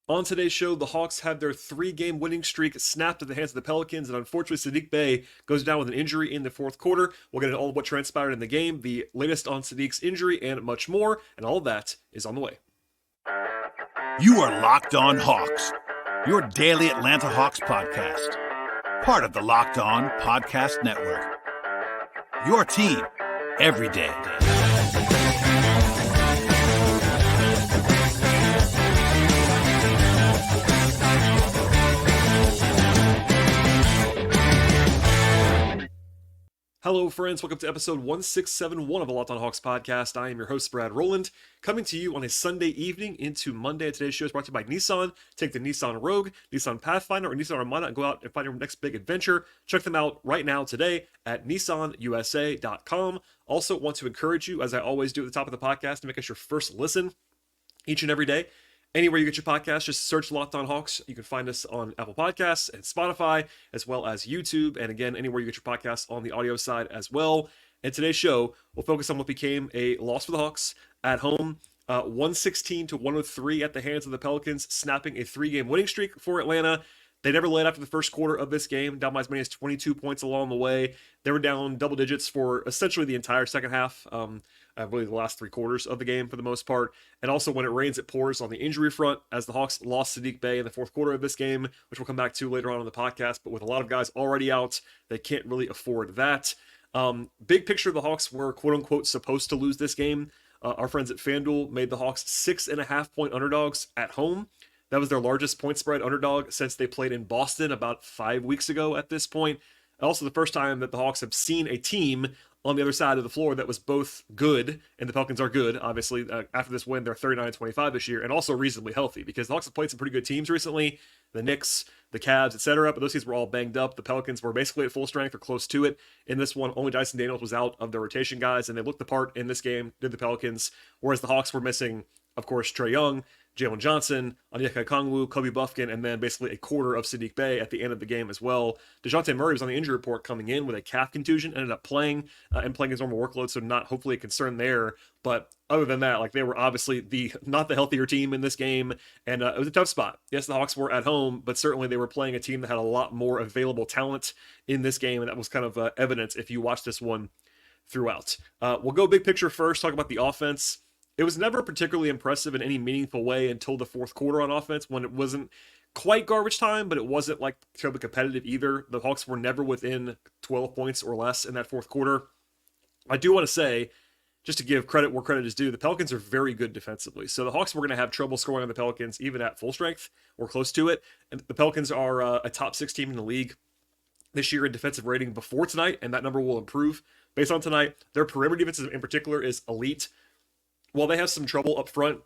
On today's show, the Hawks have their three-game winning streak snapped at the hands of the Pelicans, and unfortunately, Saddiq Bey goes down with an injury in the fourth quarter. We'll get into all of what transpired in the game, the latest on Saddiq's injury, and much more, and all of that is on the way. You are Locked On Hawks, your daily Atlanta Hawks podcast, part of the Locked On Podcast Network. Your team every day. Hello, friends. Welcome to episode 1671 of the Locked On Hawks podcast. I am your host, Brad Rowland, coming to you on a Sunday evening into Monday. Today's show is brought to you by Nissan. Take the Nissan Rogue, Nissan Pathfinder, or Nissan Armada and go out and find your next big adventure. Check them out right now today at nissanusa.com. Also want to encourage you, as I always do at the top of the podcast, to make us your first listen each and every day. Anywhere you get your podcast, just search Locked On Hawks. You can find us on Apple Podcasts and Spotify, as well as YouTube. And again, anywhere you get your podcasts on the audio side as well. And today's show will focus on what became a loss for the Hawks at home. 116-103 at the hands of the Pelicans, snapping a three-game winning streak for Atlanta. They never led after the first quarter of this game, down by as many as 22 points along the way. They were down double digits for essentially the entire second half, really the last three quarters of the game for the most part. And also when it rains, it pours on the injury front, as the Hawks lost Saddiq Bey in the fourth quarter of this game, which we'll come back to later on in the podcast. But with a lot of guys already out, they can't really afford that. Big picture, the Hawks were quote-unquote supposed to lose this game. Our friends at FanDuel made the Hawks 6.5-point underdogs at home. That was their largest point spread underdog since they played in Boston about 5 weeks ago at this point. Also the first time that the Hawks have seen a team on the other side of the floor that was both good, and the Pelicans are good, obviously. After this win, they're 39-25 this year, and also reasonably healthy, because the Hawks have played some pretty good teams recently, the Knicks, the Cavs, etc., but those teams were all banged up. The Pelicans were basically at full strength or close to it. In this one, only Dyson Daniels was out of the rotation guys, and they looked the part in this game, did the Pelicans, whereas the Hawks were missing, of course, Trae Young, Jalen Johnson, Onyeka Okongwu, Kobe Buffkin, and then basically a quarter of Saddiq Bey at the end of the game as well. DeJounte Murray was on the injury report coming in with a calf contusion, ended up playing and playing his normal workload, so not hopefully a concern there. But other than that, like, they were obviously not the healthier team in this game, and it was a tough spot. Yes, the Hawks were at home, but certainly they were playing a team that had a lot more available talent in this game, and that was kind of evidence if you watch this one throughout. We'll go big picture first, talk about the offense. It was never particularly impressive in any meaningful way until the fourth quarter on offense, when it wasn't quite garbage time, but it wasn't like terribly competitive either. The Hawks were never within 12 points or less in that fourth quarter. I do want to say, just to give credit where credit is due, the Pelicans are very good defensively. So the Hawks were going to have trouble scoring on the Pelicans even at full strength or close to it. And the Pelicans are a top 6 team in the league this year in defensive rating before tonight, and that number will improve based on tonight. Their perimeter defense in particular is elite. While they have some trouble up front,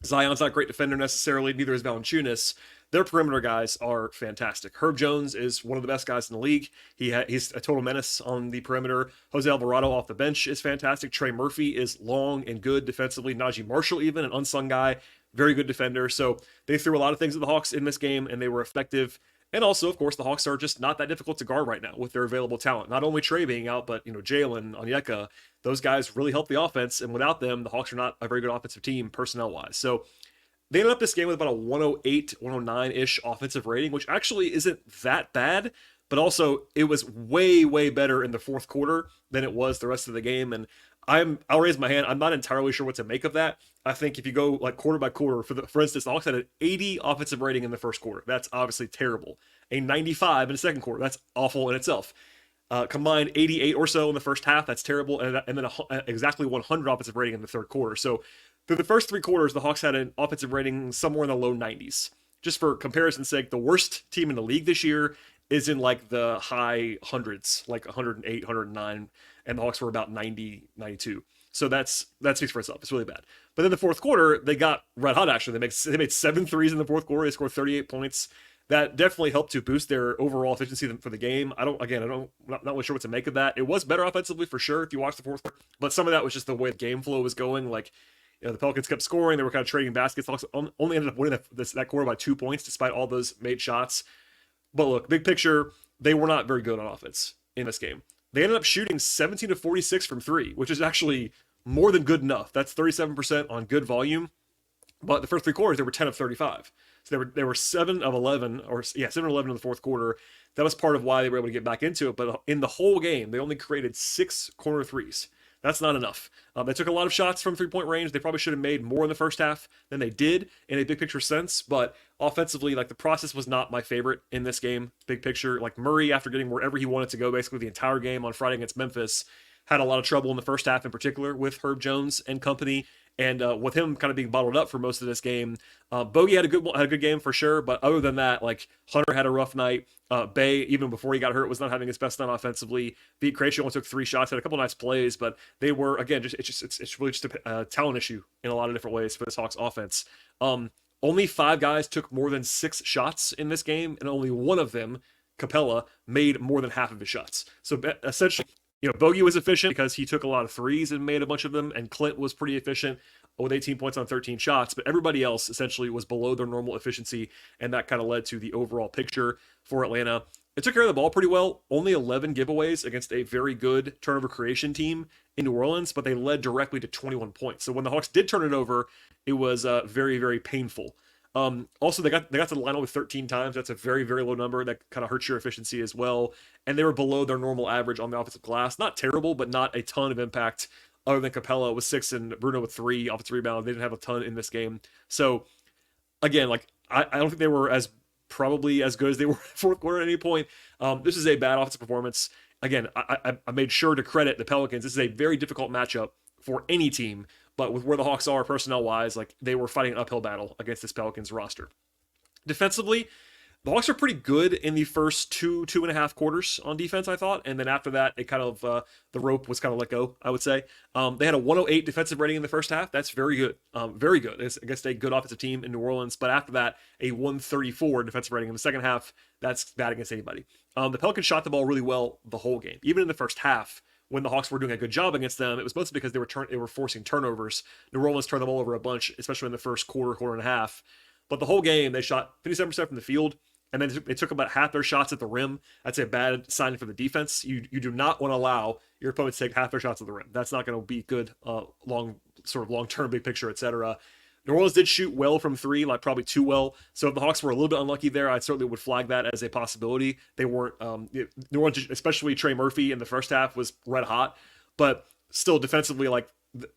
Zion's not a great defender necessarily, neither is Valanciunas. Their perimeter guys are fantastic. Herb Jones is one of the best guys in the league. He's a total menace on the perimeter. Jose Alvarado off the bench is fantastic. Trey Murphy is long and good defensively. Najee Marshall, even an unsung guy, very good defender. So they threw a lot of things at the Hawks in this game, and they were effective. And also, of course, the Hawks are just not that difficult to guard right now with their available talent. Not only Trey being out, but Jalen, Onyeka, those guys really help the offense. And without them, the Hawks are not a very good offensive team personnel-wise. So they ended up this game with about a 108, 109-ish offensive rating, which actually isn't that bad. But also, it was way, way better in the fourth quarter than it was the rest of the game. And I'll raise my hand. I'm not entirely sure what to make of that. I think if you go like quarter by quarter, for instance, the Hawks had an 80 offensive rating in the first quarter. That's obviously terrible. A 95 in the second quarter. That's awful in itself. Combined 88 or so in the first half. That's terrible. And then exactly 100 offensive rating in the third quarter. So through the first three quarters, the Hawks had an offensive rating somewhere in the low 90s. Just for comparison's sake, the worst team in the league this year is in like the high hundreds, like 108, 109, and the Hawks were about 90, 92. So that speaks for itself. It's really bad. But then the fourth quarter, they got red hot, actually. They made 7 threes in the fourth quarter. They scored 38 points. That definitely helped to boost their overall efficiency for the game. I'm not really sure what to make of that. It was better offensively for sure if you watch the fourth quarter, but some of that was just the way the game flow was going. Like, the Pelicans kept scoring. They were kind of trading baskets. The Hawks only ended up winning that quarter by 2 points despite all those made shots. But look, big picture, they were not very good on offense in this game. They ended up shooting 17 to 46 from three, which is actually more than good enough. That's 37% on good volume. But the first three quarters, they were 10 of 35. So they were 7 of 11, 7 of 11 in the fourth quarter. That was part of why they were able to get back into it. But in the whole game, they only created 6 corner threes. That's not enough. They took a lot of shots from 3-point range. They probably should have made more in the first half than they did in a big picture sense. But offensively, like, the process was not my favorite in this game. Big picture, like, Murray, after getting wherever he wanted to go basically the entire game on Friday against Memphis, had a lot of trouble in the first half in particular with Herb Jones and company. And with him kind of being bottled up for most of this game, Bogey had a good game for sure. But other than that, like, Hunter had a rough night. Bay, even before he got hurt, was not having his best night offensively. Pete Cratchit only took 3 shots, had a couple nice plays, but they were, again, it's really just a talent issue in a lot of different ways for this Hawks offense. Only 5 guys took more than 6 shots in this game, and only one of them, Capella, made more than half of his shots. So essentially, Bogey was efficient because he took a lot of threes and made a bunch of them, and Clint was pretty efficient with 18 points on 13 shots, but everybody else essentially was below their normal efficiency, and that kind of led to the overall picture for Atlanta. It took care of the ball pretty well, only 11 giveaways against a very good turnover creation team in New Orleans, but they led directly to 21 points. So when the Hawks did turn it over, it was very, very painful. Also, they got to the line with 13 times. That's a very, very low number. That kind of hurts your efficiency as well. And they were below their normal average on the offensive glass. Not terrible, but not a ton of impact other than Capella with 6 and Bruno with 3 offensive rebounds. They didn't have a ton in this game. So, again, like, I don't think they were probably as good as they were in the fourth quarter at any point. This is a bad offensive performance. Again, I made sure to credit the Pelicans. This is a very difficult matchup for any team. But with where the Hawks are personnel-wise, like, they were fighting an uphill battle against this Pelicans roster. Defensively, the Hawks are pretty good in the first two and a half quarters on defense, I thought. And then after that, it kind of, the rope was kind of let go, I would say. They had a 108 defensive rating in the first half. That's very good. Very good. It's against a good offensive team in New Orleans. But after that, a 134 defensive rating in the second half. That's bad against anybody. The Pelicans shot the ball really well the whole game. Even in the first half, when the Hawks were doing a good job against them, it was mostly because they were forcing turnovers. New Orleans turned the ball over a bunch, especially in the first quarter and a half. But the whole game, they shot 57% from the field, and then they took about half their shots at the rim. That's a bad sign for the defense. You do not want to allow your opponents to take half their shots at the rim. That's not going to be good long-term, big picture, etc. New Orleans did shoot well from 3, like probably too well. So if the Hawks were a little bit unlucky there, I certainly would flag that as a possibility. They weren't, New Orleans, especially Trey Murphy in the first half, was red hot. But still, defensively, like,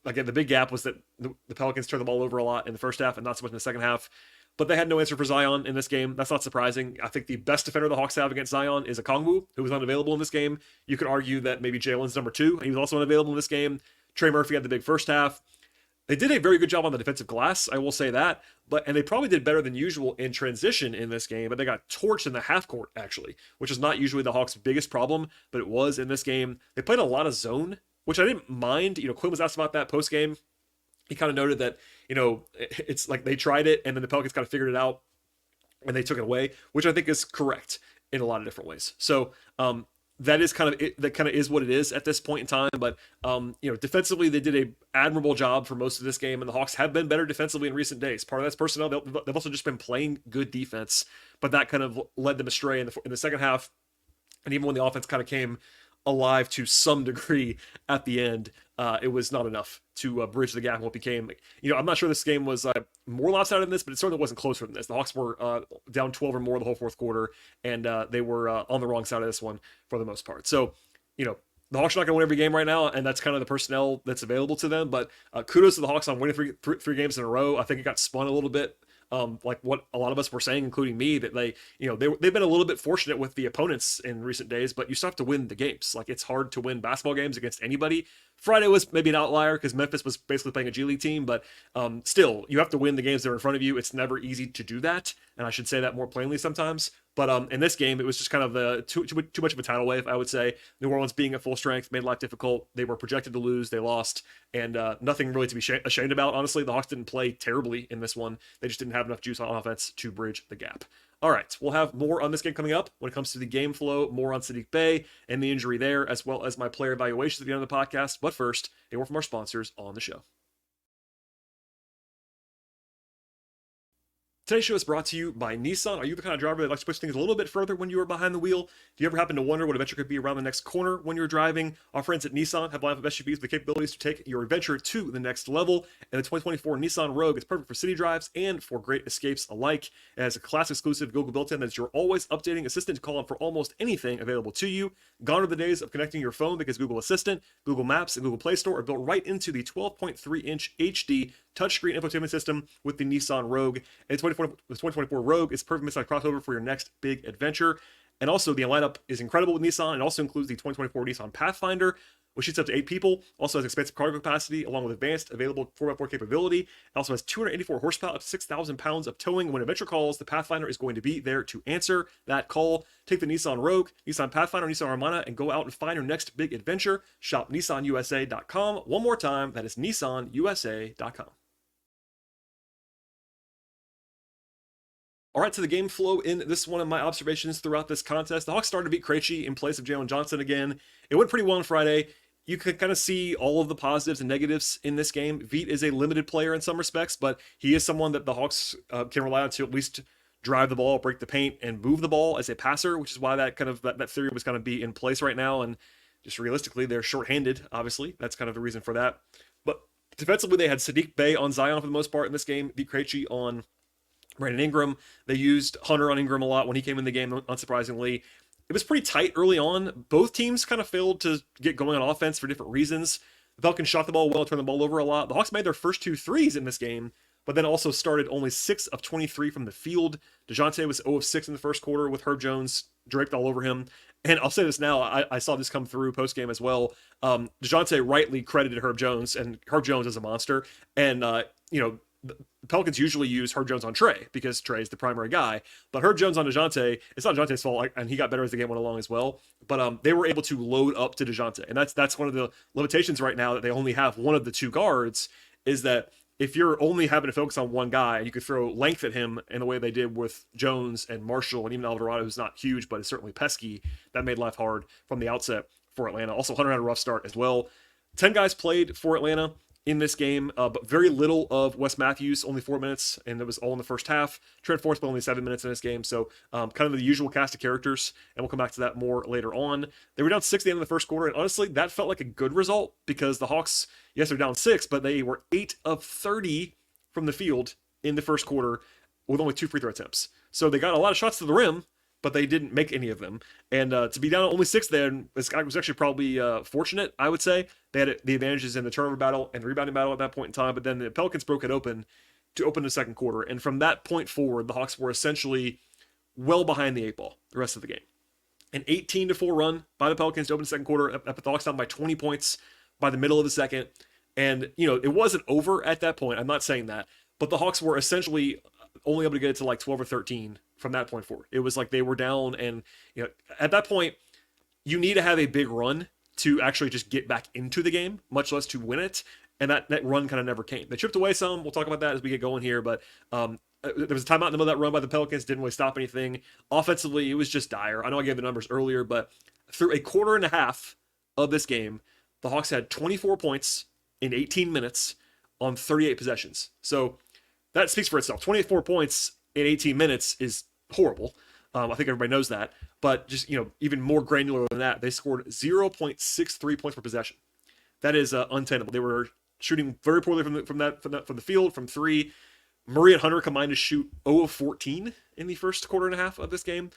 again, the big gap was that the Pelicans turned the ball over a lot in the first half and not so much in the second half. But they had no answer for Zion in this game. That's not surprising. I think the best defender the Hawks have against Zion is Okongwu, who was unavailable in this game. You could argue that maybe Jalen's number 2. He was also unavailable in this game. Trey Murphy had the big first half. They did a very good job on the defensive glass, I will say that. And they probably did better than usual in transition in this game, but they got torched in the half court, actually, which is not usually the Hawks' biggest problem, but it was in this game. They played a lot of zone, which I didn't mind. Quinn was asked about that post game. He kind of noted that, it's like they tried it and then the Pelicans kind of figured it out and they took it away, which I think is correct in a lot of different ways. So, that is kind of it. That kind of is what it is at this point in time. But defensively, they did a admirable job for most of this game, and the Hawks have been better defensively in recent days. Part of that's personnel. They've also just been playing good defense, but that kind of led them astray in the second half. And even when the offense kind of came alive to some degree at the end, it was not enough to bridge the gap in what became. I'm not sure this game was more lopsided than this, but it certainly wasn't closer than this. The Hawks were down 12 or more the whole fourth quarter, and they were on the wrong side of this one for the most part. So, the Hawks are not going to win every game right now, and that's kind of the personnel that's available to them. But kudos to the Hawks on winning three games in a row. I think it got spun a little bit. Like what a lot of us were saying, including me, that they've been a little bit fortunate with the opponents in recent days, but you still have to win the games. Like, it's hard to win basketball games against anybody. Friday was maybe an outlier because Memphis was basically playing a G League team, but still, you have to win the games that are in front of you. It's never easy to do that, and I should say that more plainly sometimes. But in this game, it was just kind of too much of a tidal wave, I would say. New Orleans being at full strength made life difficult. They were projected to lose. They lost, and nothing really to be ashamed about, honestly. The Hawks didn't play terribly in this one. They just didn't have enough juice on offense to bridge the gap. All right, we'll have more on this game coming up when it comes to the game flow, more on Saddiq Bey and the injury there, as well as my player evaluations at the end of the podcast. But first, a word from our sponsors on the show. Today's show is brought to you by Nissan. Are you the kind of driver that likes to push things a little bit further when you are behind the wheel? Do you ever happen to wonder what adventure could be around the next corner when you're driving? Our friends at Nissan have a lineup of SUVs with the capabilities to take your adventure to the next level. And the 2024 Nissan Rogue is perfect for city drives and for great escapes alike. It has a class exclusive Google built-in that's your always updating assistant to call on for almost anything available to you. Gone are the days of connecting your phone because Google Assistant, Google Maps, and Google Play Store are built right into the 12.3-inch HD touchscreen infotainment system with the Nissan Rogue. And the 2024 Rogue is perfect midsize crossover for your next big adventure. And also, the lineup is incredible with Nissan. It also includes the 2024 Nissan Pathfinder, which seats up to 8 people. Also has expansive cargo capacity along with advanced available 4x4 capability. It also has 284 horsepower, up to 6,000 pounds of towing. When adventure calls, the Pathfinder is going to be there to answer that call. Take the Nissan Rogue, Nissan Pathfinder, Nissan Armada, and go out and find your next big adventure. Shop nissanusa.com. One more time, that is nissanusa.com. All right, to the game flow in this one of my observations throughout this contest. The Hawks started to beat Krejci in place of Jalen Johnson again. It went pretty well on Friday. You could kind of see all of the positives and negatives in this game. Veet is a limited player in some respects, but he is someone that the Hawks can rely on to at least drive the ball, break the paint, and move the ball as a passer, which is why that theory was kind of be in place right now. And just realistically, they're shorthanded, obviously. That's kind of the reason for that. But defensively, they had Saddiq Bey on Zion for the most part in this game, beat Krejci on Brandon Ingram. They used Hunter on Ingram a lot when he came in the game, unsurprisingly. It was pretty tight early on. Both teams kind of failed to get going on offense for different reasons. The Pelicans shot the ball well, turned the ball over a lot. The Hawks made their first 2 threes in this game, but then also started only 6 of 23 from the field. DeJounte was 0 of 6 in the first quarter with Herb Jones draped all over him. And I'll say this now, I saw this come through post-game as well. DeJounte rightly credited Herb Jones, and Herb Jones is a monster. And, the Pelicans usually use Herb Jones on Trey because Trey is the primary guy. But Herb Jones on DeJounte, it's not DeJounte's fault, and he got better as the game went along as well. But they were able to load up to DeJounte. And that's one of the limitations right now, that they only have one of the 2 guards, is that if you're only having to focus on one guy, you could throw length at him in the way they did with Jones and Marshall and even Alvarado, who's not huge, but is certainly pesky. That made life hard from the outset for Atlanta. Also, Hunter had a rough start as well. 10 guys played for Atlanta in this game, but very little of Wes Matthews, only 4 minutes, and it was all in the first half. Trent Forrest played only 7 minutes in this game, so kind of the usual cast of characters, and we'll come back to that more later on. They were down 6 at the end of the first quarter, and honestly, that felt like a good result, because the Hawks, yes, they're down 6, but they were 8 of 30 from the field in the first quarter with only 2 free throw attempts. So they got a lot of shots to the rim, but they didn't make any of them. And to be down only 6 then was actually probably fortunate, I would say. They had the advantages in the turnover battle and the rebounding battle at that point in time, but then the Pelicans broke it open to open the second quarter. And from that point forward, the Hawks were essentially well behind the 8 ball the rest of the game. An 18-4 run by the Pelicans to open the second quarter. The Hawks down by 20 points by the middle of the second. And, it wasn't over at that point. I'm not saying that. But the Hawks were essentially only able to get it to like 12 or 13 from that point forward. It was like they were down, and at that point, you need to have a big run to actually just get back into the game, much less to win it. And that run kind of never came. They chipped away some. We'll talk about that as we get going here. But there was a timeout in the middle of that run by the Pelicans. Didn't really stop anything. Offensively, it was just dire. I know I gave the numbers earlier, but through a quarter and a half of this game, the Hawks had 24 points in 18 minutes on 38 possessions. So that speaks for itself. 24 points in 18 minutes is horrible. I think everybody knows that. But just, even more granular than that, they scored 0.63 points per possession. That is untenable. They were shooting very poorly from the field, from 3. Murray and Hunter combined to shoot 0 of 14 in the first quarter and a half of this game.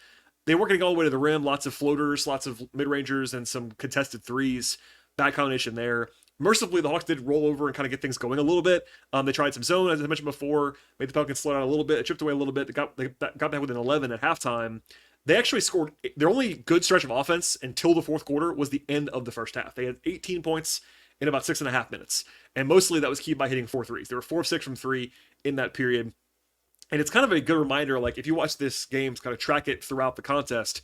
They weren't getting all the way to the rim. Lots of floaters, lots of mid-rangers, and some contested threes. Bad combination there. Mercifully, the Hawks did roll over and kind of get things going a little bit. They tried some zone, as I mentioned before, made the Pelicans slow down a little bit. It chipped away a little bit. They got back within 11 at halftime. They actually scored their only good stretch of offense until the fourth quarter was the end of the first half. They had 18 points in about 6.5 minutes. And mostly that was keyed by hitting 4 threes. They were 4 of 6 from 3 in that period. And it's kind of a good reminder, like if you watch this game, kind of track it throughout the contest,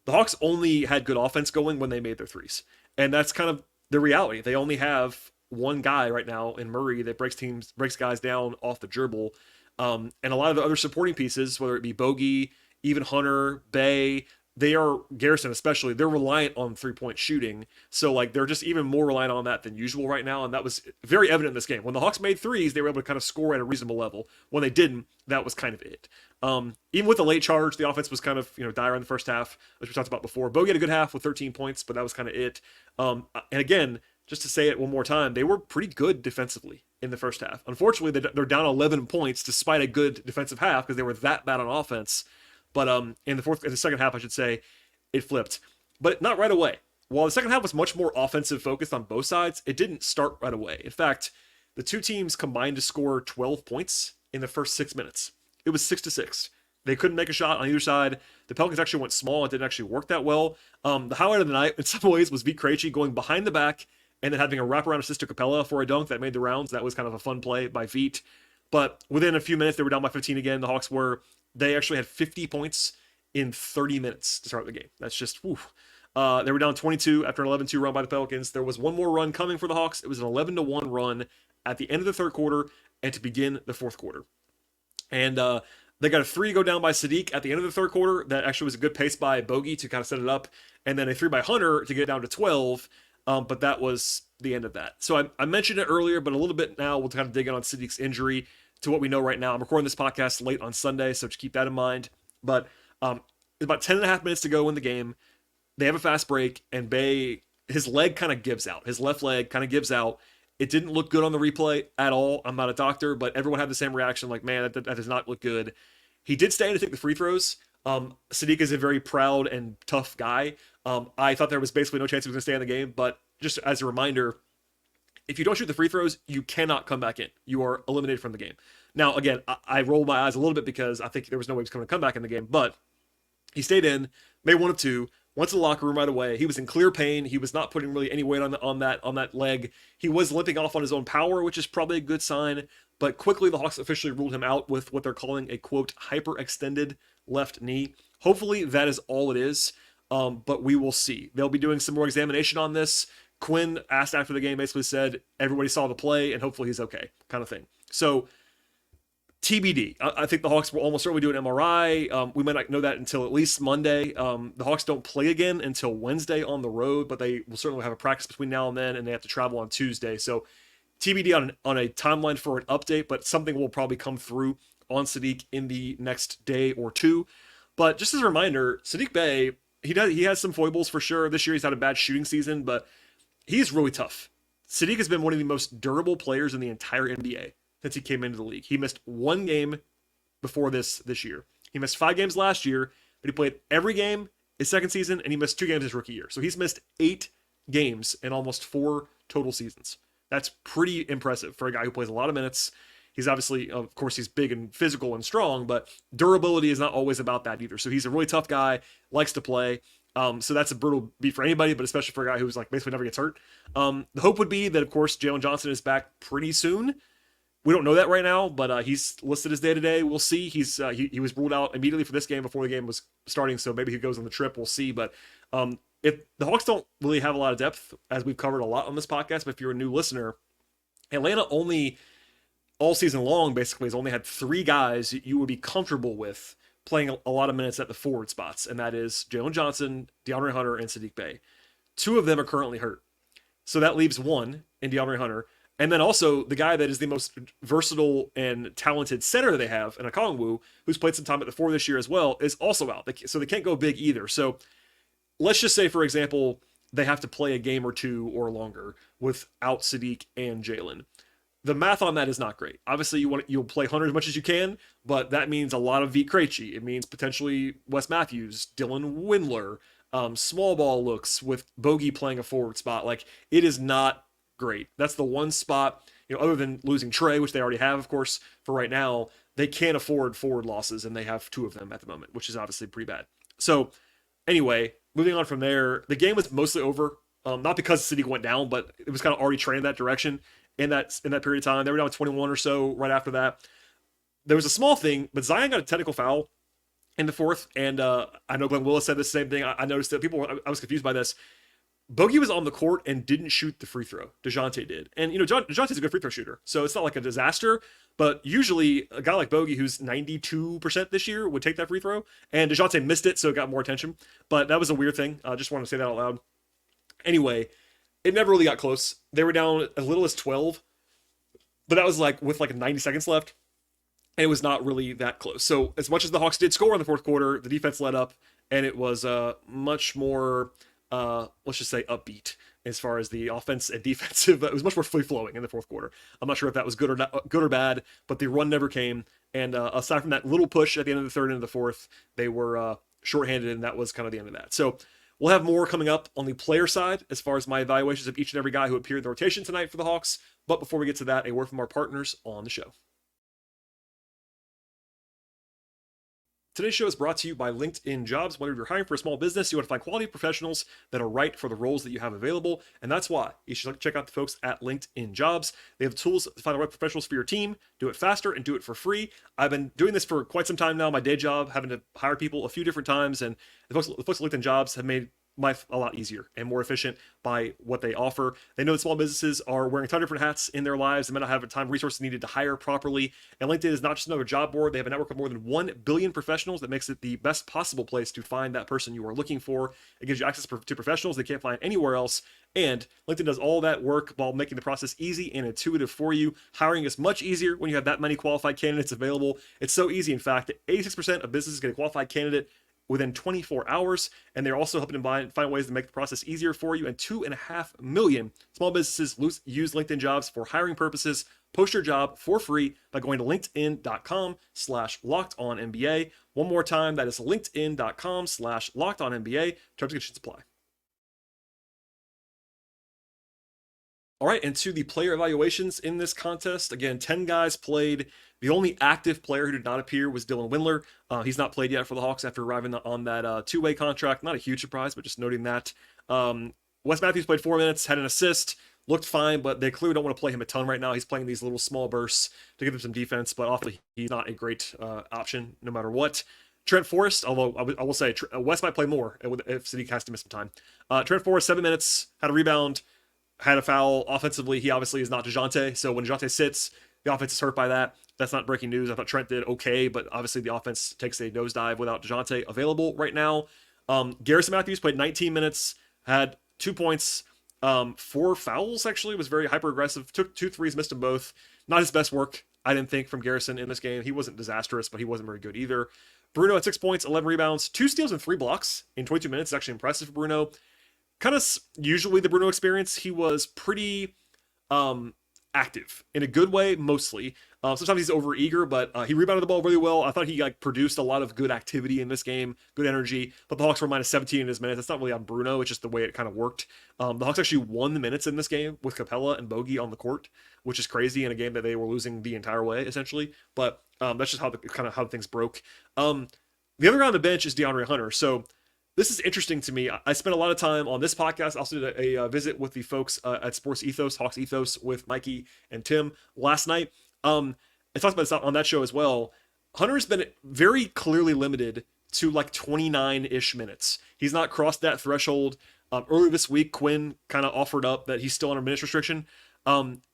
the Hawks only had good offense going when they made their threes. And that's kind of the reality. They only have one guy right now in Murray that breaks guys down off the dribble. And a lot of the other supporting pieces, whether it be Bogey, even Hunter, Bay, they are, Garrison especially, they're reliant on 3-point shooting. So like they're just even more reliant on that than usual right now. And that was very evident in this game. When the Hawks made threes, they were able to kind of score at a reasonable level. When they didn't, that was kind of it. Even with the late charge, the offense was kind of, dire in the first half, as we talked about before. Bogey had a good half with 13 points, but that was kind of it. And again, just to say it one more time, they were pretty good defensively in the first half. Unfortunately, they're down 11 points despite a good defensive half because they were that bad on offense. But in the second half, I should say, it flipped. But not right away. While the second half was much more offensive focused on both sides, it didn't start right away. In fact, the two teams combined to score 12 points in the first 6 minutes. It was 6-6. They couldn't make a shot on either side. The Pelicans actually went small. It didn't actually work that well. The highlight of the night, in some ways, was Vit Krejci going behind the back and then having a wraparound assist to Capella for a dunk that made the rounds. That was kind of a fun play by Vit. But within a few minutes, they were down by 15 again. The Hawks were. They actually had 50 points in 30 minutes to start the game. That's just, whew. They were down 22 after an 11-2 run by the Pelicans. There was one more run coming for the Hawks. It was an 11-1 run at the end of the third quarter and to begin the fourth quarter. And they got a three to go down by Saddiq at the end of the third quarter. That actually was a good pace by Bogey to kind of set it up. And then a three by Hunter to get it down to 12. But that was the end of that. So I mentioned it earlier, but a little bit now we'll kind of dig in on Saddiq's injury to what we know right now. I'm recording this podcast late on Sunday, so just keep that in mind. But about 10 and a half minutes to go in the game. They have a fast break, and Bey, his leg kind of gives out. His left leg kind of gives out. It didn't look good on the replay at all. I'm not a doctor, but everyone had the same reaction, like, man, that does not look good. He did stay in to take the free throws. Saddiq is a very proud and tough guy. I thought there was basically no chance he was going to stay in the game, but just as a reminder, if you don't shoot the free throws, you cannot come back in. You are eliminated from the game. Now, again, I rolled my eyes a little bit because I think there was no way he was going to come back in the game, but he stayed in, made one of two, went to the locker room right away. He was in clear pain. He was not putting really any weight on that leg. He was limping off on his own power, which is probably a good sign, but quickly the Hawks officially ruled him out with what they're calling a, quote, hyperextended left knee. Hopefully that is all it is, but we will see. They'll be doing some more examination on this. Quinn asked after the game, basically said everybody saw the play and hopefully he's okay, kind of thing. So TBD. I think the Hawks will almost certainly do an MRI. We might not know that until at least Monday. The Hawks don't play again until Wednesday on the road, but they will certainly have a practice between now and then, and they have to travel on Tuesday. So TBD on a timeline for an update, but something will probably come through on Saddiq in the next day or two. But just as a reminder, Saddiq Bey, he has some foibles for sure. This year he's had a bad shooting season, but he's really tough. Saddiq has been one of the most durable players in the entire NBA since he came into the league. He missed one game before this year. He missed 5 games last year, but he played every game his second season, and he missed 2 games his rookie year. So he's missed 8 games in almost 4 total seasons. That's pretty impressive for a guy who plays a lot of minutes. He's obviously, of course, he's big and physical and strong, but durability is not always about that either. So he's a really tough guy, likes to play. So that's a brutal beat for anybody, but especially for a guy who's like basically never gets hurt. The hope would be that, of course, Jalen Johnson is back pretty soon. We don't know that right now, but he's listed as day-to-day. We'll see. He was ruled out immediately for this game before the game was starting, so maybe he goes on the trip. We'll see. But if the Hawks don't really have a lot of depth, as we've covered a lot on this podcast, but if you're a new listener, Atlanta only, all season long, basically, has only had 3 guys you would be comfortable with playing a lot of minutes at the forward spots, and that is Jalen Johnson, DeAndre Hunter, and Saddiq Bey. 2 of them are currently hurt. So that leaves 1 in DeAndre Hunter. And then also the guy that is the most versatile and talented center they have in Okongwu, who's played some time at the 4 this year as well, is also out. So they can't go big either. So let's just say, for example, they have to play a game or 2 or longer without Saddiq and Jalen. The math on that is not great. Obviously, you'll play Hunter as much as you can, but that means a lot of Vit Krejci. It means potentially Wes Matthews, Dylan Windler, small ball looks with Bogey playing a forward spot. Like, it is not great. That's the one spot, other than losing Trey, which they already have, of course, for right now, they can't afford forward losses, and they have 2 of them at the moment, which is obviously pretty bad. So anyway, moving on from there, the game was mostly over, not because Saddiq went down, but it was kind of already trending that direction in that period of time. They were down 21 or so right after that. There was a small thing, but Zion got a technical foul in the 4th, and I know Glenn Willis said the same thing. I noticed that I was confused by this. Bogey was on the court and didn't shoot the free throw. DeJounte did. And, DeJounte's a good free throw shooter. So it's not like a disaster. But usually a guy like Bogey, who's 92% this year, would take that free throw. And DeJounte missed it, so it got more attention. But that was a weird thing. I just want to say that out loud. Anyway, it never really got close. They were down as little as 12. But that was with 90 seconds left. And it was not really that close. So as much as the Hawks did score in the fourth quarter, the defense let up. And it was much more... let's just say upbeat as far as the offense and defensive. It was much more free flowing in the fourth quarter. I'm not sure if that was good or bad, but the run never came. And aside from that little push at the end of the third and the fourth, they were shorthanded, and that was kind of the end of that. So we'll have more coming up on the player side as far as my evaluations of each and every guy who appeared in the rotation tonight for the Hawks. But before we get to that, a word from our partners on the show. Today's show is brought to you by LinkedIn Jobs. Whether you're hiring for a small business, you want to find quality professionals that are right for the roles that you have available. And that's why you should check out the folks at LinkedIn Jobs. They have tools to find the right professionals for your team, do it faster, and do it for free. I've been doing this for quite some time now, my day job, having to hire people a few different times. And the folks at LinkedIn Jobs have made life a lot easier and more efficient by what they offer. They know that small businesses are wearing a ton of different hats in their lives. They may not have the time resources needed to hire properly. And LinkedIn is not just another job board. They have a network of more than 1 billion professionals that makes it the best possible place to find that person you are looking for. It gives you access to professionals they can't find anywhere else. And LinkedIn does all that work while making the process easy and intuitive for you. Hiring is much easier when you have that many qualified candidates available. It's so easy, in fact, that 86% of businesses get a qualified candidate within 24 hours, and they're also helping to find ways to make the process easier for you. And 2.5 million small businesses use LinkedIn Jobs for hiring purposes. Post your job for free by going to linkedin.com/lockedonnba. One more time, that is linkedin.com/lockedonnba. Terms and conditions apply. All right, and to the player evaluations in this contest. Again, 10 guys played. The only active player who did not appear was Dylan Windler. He's not played yet for the Hawks after arriving on that two-way contract. Not a huge surprise, but just noting that. Wes Matthews played 4 minutes, had an assist, looked fine, but they clearly don't want to play him a ton right now. He's playing these little small bursts to give him some defense, but awfully he's not a great option no matter what. Trent Forrest, although I will say Wes might play more if Saddiq has to miss some time. Trent Forrest, 7 minutes, had a rebound, had a foul. Offensively, he obviously is not DeJounte, so when DeJounte sits, the offense is hurt by that. That's not breaking news. I thought Trent did okay, but obviously the offense takes a nosedive without DeJounte available right now. Garrison Matthews played 19 minutes, had 2 points, 4 fouls, actually, was very hyper-aggressive, took 2 threes, missed them both. Not his best work, I didn't think, from Garrison in this game. He wasn't disastrous, but he wasn't very good either. Bruno had 6 points, 11 rebounds, 2 steals and 3 blocks in 22 minutes. It's actually impressive for Bruno. Kind of usually the Bruno experience, he was pretty active in a good way, mostly. Sometimes he's over eager, but he rebounded the ball really well. I thought he produced a lot of good activity in this game, good energy. But the Hawks were minus 17 in his minutes. That's not really on Bruno. It's just the way it kind of worked. The Hawks actually won the minutes in this game with Capella and Bogey on the court, which is crazy in a game that they were losing the entire way, essentially. But that's just how things broke. The other guy on the bench is DeAndre Hunter. So this is interesting to me. I spent a lot of time on this podcast. I also did a visit with the folks at Sports Ethos, Hawks Ethos, with Mikey and Tim last night. I talked about this on that show as well. Hunter's been very clearly limited to 29-ish minutes. He's not crossed that threshold. Earlier this week, Quinn kind of offered up that he's still under minutes restriction.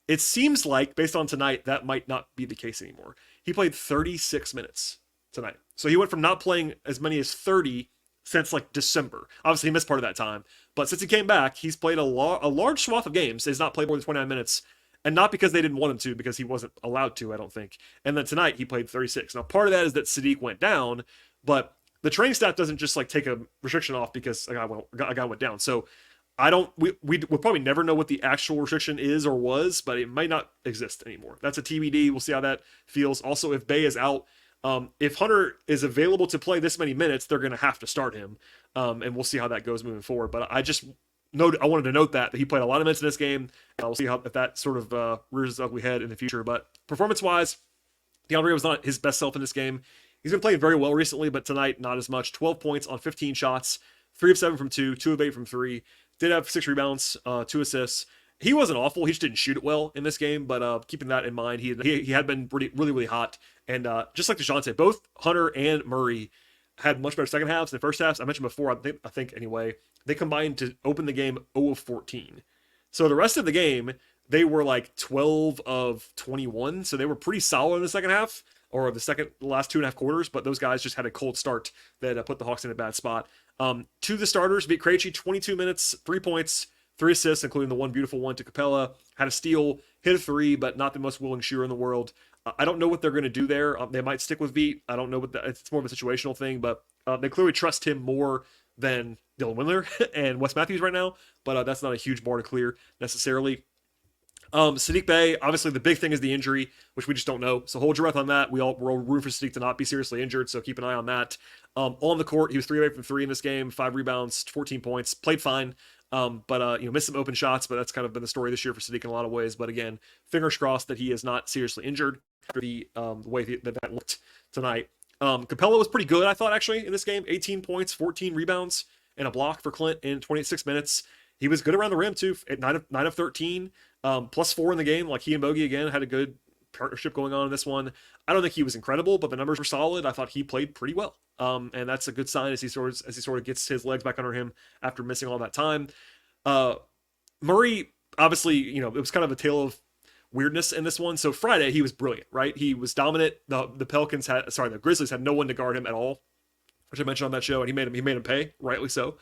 It seems like, based on tonight, that might not be the case anymore. He played 36 minutes tonight. So he went from not playing as many as 30 since December. Obviously, he missed part of that time. But since he came back, he's played a large swath of games. He's not played more than 29 minutes. And not because they didn't want him to, because he wasn't allowed to, I don't think. And then tonight, he played 36. Now, part of that is that Saddiq went down, but the training staff doesn't just take a restriction off because a guy went down. So we'll probably never know what the actual restriction is or was, but it might not exist anymore. That's a TBD. We'll see how that feels. Also, if Bey is out, if Hunter is available to play this many minutes, they're going to have to start him. And we'll see how that goes moving forward. But I wanted to note that he played a lot of minutes in this game. We'll see if that sort of rears its ugly head in the future. But performance-wise, DeAndre was not his best self in this game. He's been playing very well recently, but tonight, not as much. 12 points on 15 shots, 3 of 7 from 2, 2 of 8 from 3. Did have 6 rebounds, 2 assists. He wasn't awful. He just didn't shoot it well in this game, but keeping that in mind, he had been really hot. And just like DeJounte, both Hunter and Murray had much better second halves than first halves. I mentioned before, I think anyway, they combined to open the game 0 of 14. So the rest of the game, they were like 12 of 21. So they were pretty solid in the second half, or the last 2.5 quarters. But those guys just had a cold start that put the Hawks in a bad spot. To the starters, beat Krejci 22 minutes, 3 points, 3 assists, including the one beautiful one to Capella. Had a steal, hit a 3, but not the most willing shooter in the world. I don't know what they're going to do there. They might stick with Veet. I don't know it's more of a situational thing, but they clearly trust him more than Dylan Windler and Wes Matthews right now. But that's not a huge bar to clear necessarily. Saddiq Bey, obviously the big thing is the injury, which we just don't know. So hold your breath on that. We're all rooting for Saddiq to not be seriously injured, so keep an eye on that. On the court, he was 3 away from 3 in this game, 5 rebounds, 14 points, played fine. But missed some open shots, but that's kind of been the story this year for Saddiq in a lot of ways. But again, fingers crossed that he is not seriously injured after the way that looked tonight. Capella was pretty good, I thought, actually, in this game. 18 points, 14 rebounds, and a block for Clint in 26 minutes. He was good around the rim, too, at 9 of 13, plus 4 in the game. Like, he and Bogey, again, had a good partnership going on in this one. I don't think he was incredible, but the numbers were solid. I thought he played pretty well. And that's a good sign as he sort of gets his legs back under him after missing all that time. Murray, obviously, it was kind of a tale of weirdness in this one. So Friday, he was brilliant, right? He was dominant. The Grizzlies had no one to guard him at all, which I mentioned on that show, and he made him pay, rightly so.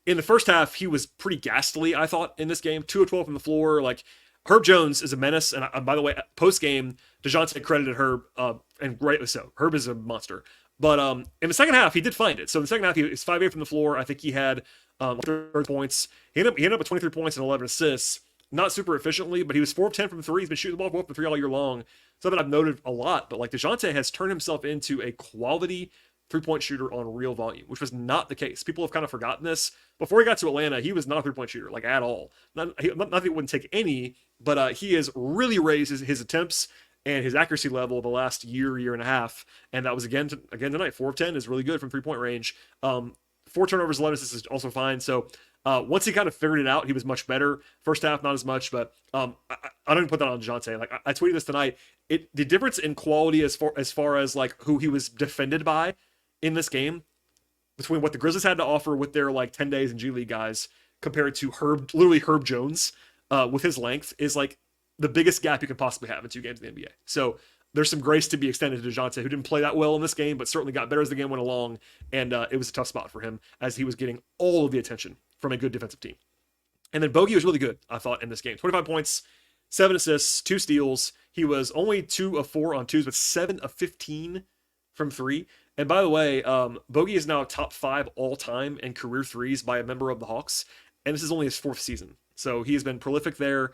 In the first half, he was pretty ghastly, I thought, in this game. 2 of 12 from the floor. Like, Herb Jones is a menace. And by the way, post-game, DeJounte credited Herb, and rightly so. Herb is a monster. But in the second half, he did find it. So in the second half, he was 5-8 from the floor. I think he had 30 points. He ended up with 23 points and 11 assists. Not super efficiently, but he was 4 of 10 from 3. He's been shooting the ball 4 from 3 all year long. Something I've noted a lot. But like, DeJounte has turned himself into a quality three-point shooter on real volume, which was not the case. People have kind of forgotten this. Before he got to Atlanta, he was not a three-point shooter, like, at all. Not that he wouldn't take any, but he has really raised his attempts and his accuracy level the last year and a half. And that was again tonight. 4 of 10 is really good from three-point range. 4 turnovers, 11 assists is also fine. So once he kind of figured it out, he was much better. First half, not as much, but I don't even put that on DeJounte. Like, I tweeted this tonight. The difference in quality as far as like who he was defended by in this game between what the Grizzlies had to offer with their like 10 days in G League guys compared to Herb Jones with his length is like the biggest gap you can possibly have in 2 games in the NBA. So there's some grace to be extended to DeJounte, who didn't play that well in this game, but certainly got better as the game went along. And it was a tough spot for him as he was getting all of the attention from a good defensive team. And then Bogey was really good, I thought, in this game. 25 points, 7 assists, 2 steals. He was only 2 of 4 on twos, but 7 of 15 from 3. And by the way, Bogey is now top 5 all-time in career threes by a member of the Hawks, and this is only his 4th season. So he has been prolific there.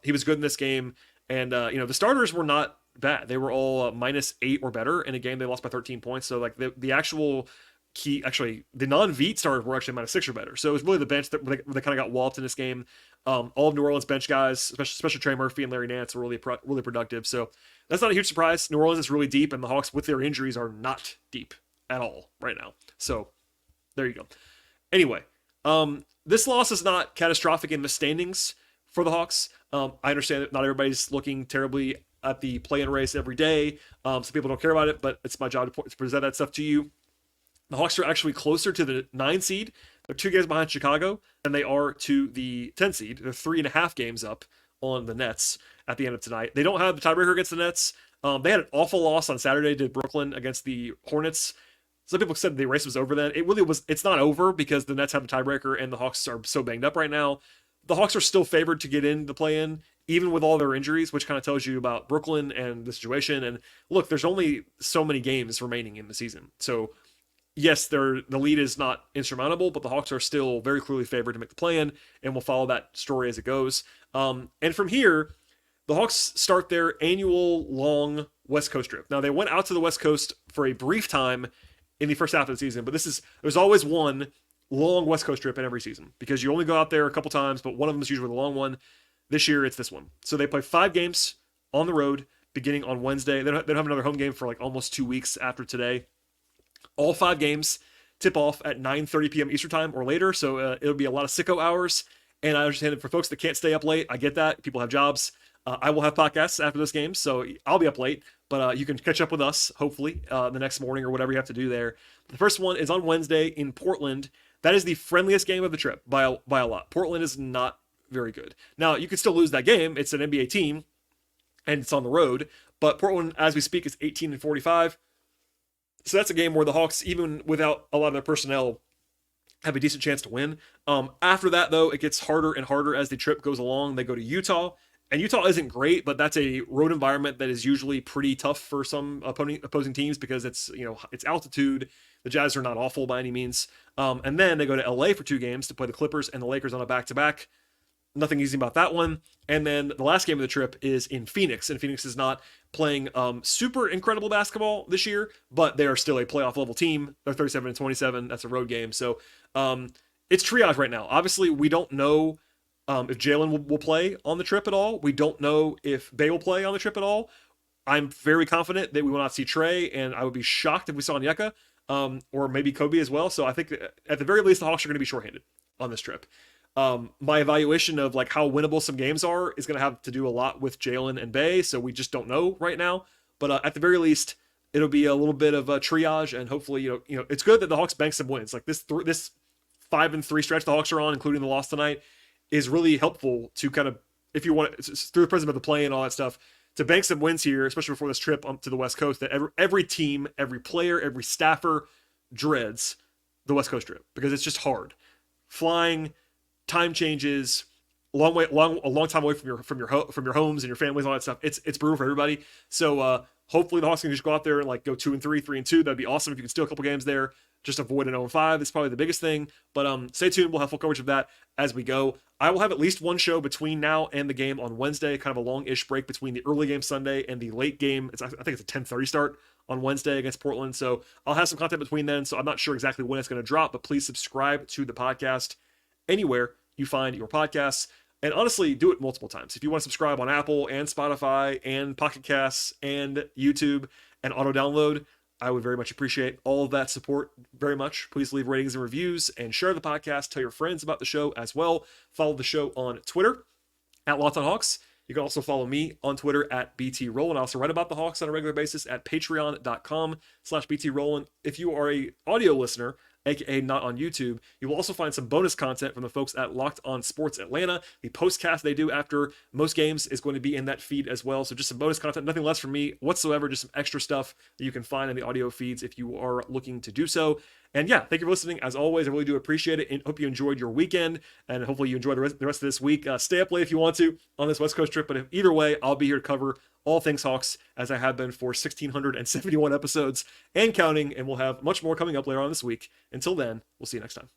He was good in this game, and the starters were not bad. They were all -8 or better in a game they lost by 13 points. So like the actual the non-Veet starters were actually -6 or better. So it was really the bench that they kind of got walloped in this game. All of New Orleans bench guys, especially Trey Murphy and Larry Nance, were really productive. So that's not a huge surprise. New Orleans is really deep, and the Hawks, with their injuries, are not deep at all right now. So there you go. Anyway, this loss is not catastrophic in the standings for the Hawks. I understand that not everybody's looking terribly at the play-in race every day. Some people don't care about it, but it's my job to present that stuff to you. The Hawks are actually closer to the 9 seed. They're 2 games behind Chicago, and they are to the 10 seed. They're 3.5 games up on the Nets at the end of tonight. They don't have the tiebreaker against the Nets. They had an awful loss on Saturday to Brooklyn against the Hornets. Some people said the race was over then. It really was. It's not over because the Nets have the tiebreaker, and the Hawks are so banged up right now. The Hawks are still favored to get in the play-in, even with all their injuries, which kind of tells you about Brooklyn and the situation. And look, there's only so many games remaining in the season. So yes, the lead is not insurmountable, but the Hawks are still very clearly favored to make the play-in, and we'll follow that story as it goes. And from here, the Hawks start their annual long West Coast trip. Now, they went out to the West Coast for a brief time in the first half of the season, but there's always one long West Coast trip in every season because you only go out there a couple times, but one of them is usually the long one. This year, it's this one. So they play 5 games on the road beginning on Wednesday. They don't have another home game for like almost 2 weeks after today. All 5 games tip off at 9:30 p.m. Eastern time or later, so it'll be a lot of sicko hours. And I understand that for folks that can't stay up late, I get that. People have jobs. I will have podcasts after this game, so I'll be up late. but you can catch up with us, hopefully, the next morning or whatever you have to do there. The first one is on Wednesday in Portland. That is the friendliest game of the trip by a lot. Portland is not very good. Now, you could still lose that game. It's an NBA team, and it's on the road. But Portland, as we speak, is 18-45. So that's a game where the Hawks, even without a lot of their personnel, have a decent chance to win. After that, though, it gets harder and harder as the trip goes along. They go to Utah, and Utah isn't great, but that's a road environment that is usually pretty tough for some opposing teams because it's altitude. The Jazz are not awful by any means. And then they go to LA for 2 games to play the Clippers and the Lakers on a back-to-back. Nothing easy about that one. And then the last game of the trip is in Phoenix, and Phoenix is not playing super incredible basketball this year, but they are still a playoff level team. They're 37-27. That's a road game. So it's triage right now. Obviously, we don't know if Jalen will play on the trip at all. We don't know if Bey will play on the trip at all. I'm very confident that we will not see Trey, and I would be shocked if we saw Onyeka, or maybe Kobe as well. So I think at the very least, the Hawks are going to be shorthanded on this trip. My evaluation of like how winnable some games are is going to have to do a lot with Jalen and Bey, so we just don't know right now. But at the very least, it'll be a little bit of a triage, and hopefully, it's good that the Hawks bank some wins. Like this 5-3 stretch the Hawks are on, including the loss tonight, is really helpful to kind of, if you want, through the prism of the play and all that stuff, to bank some wins here, especially before this trip to the West Coast. That every team, every player, every staffer dreads the West Coast trip because it's just hard, flying. Time changes, a long time away from your homes and your families, all that stuff. It's brutal for everybody. So hopefully the Hawks can just go out there and like go 2-3, 3-2. That'd be awesome if you can steal a couple games there. Just avoid an 0-5. That's probably the biggest thing. But stay tuned. We'll have full coverage of that as we go. I will have at least one show between now and the game on Wednesday. Kind of a long-ish break between the early game Sunday and the late game. I think it's a 10:30 start on Wednesday against Portland. So I'll have some content between then. So I'm not sure exactly when it's going to drop, but please subscribe to the podcast anywhere you find your podcasts, and honestly, do it multiple times. If you want to subscribe on Apple and Spotify and Pocket Casts and YouTube and auto download, I would very much appreciate all of that support very much. Please leave ratings and reviews and share the podcast. Tell your friends about the show as well. Follow the show on Twitter at Locked On Hawks. You can also follow me on Twitter at BT Rowland. I also write about the Hawks on a regular basis at patreon.com/BT Rowland. If you are a audio listener, aka not on YouTube, you will also find some bonus content from the folks at Locked On Sports Atlanta. The postcast they do after most games is going to be in that feed as well. So just some bonus content, nothing less from me whatsoever, just some extra stuff that you can find in the audio feeds if you are looking to do so. And yeah, thank you for listening. As always, I really do appreciate it, and hope you enjoyed your weekend, and hopefully you enjoy the rest of this week. Stay up late if you want to on this West Coast trip, but either way, I'll be here to cover all things Hawks, as I have been for 1,671 episodes and counting, and we'll have much more coming up later on this week. Until then, we'll see you next time.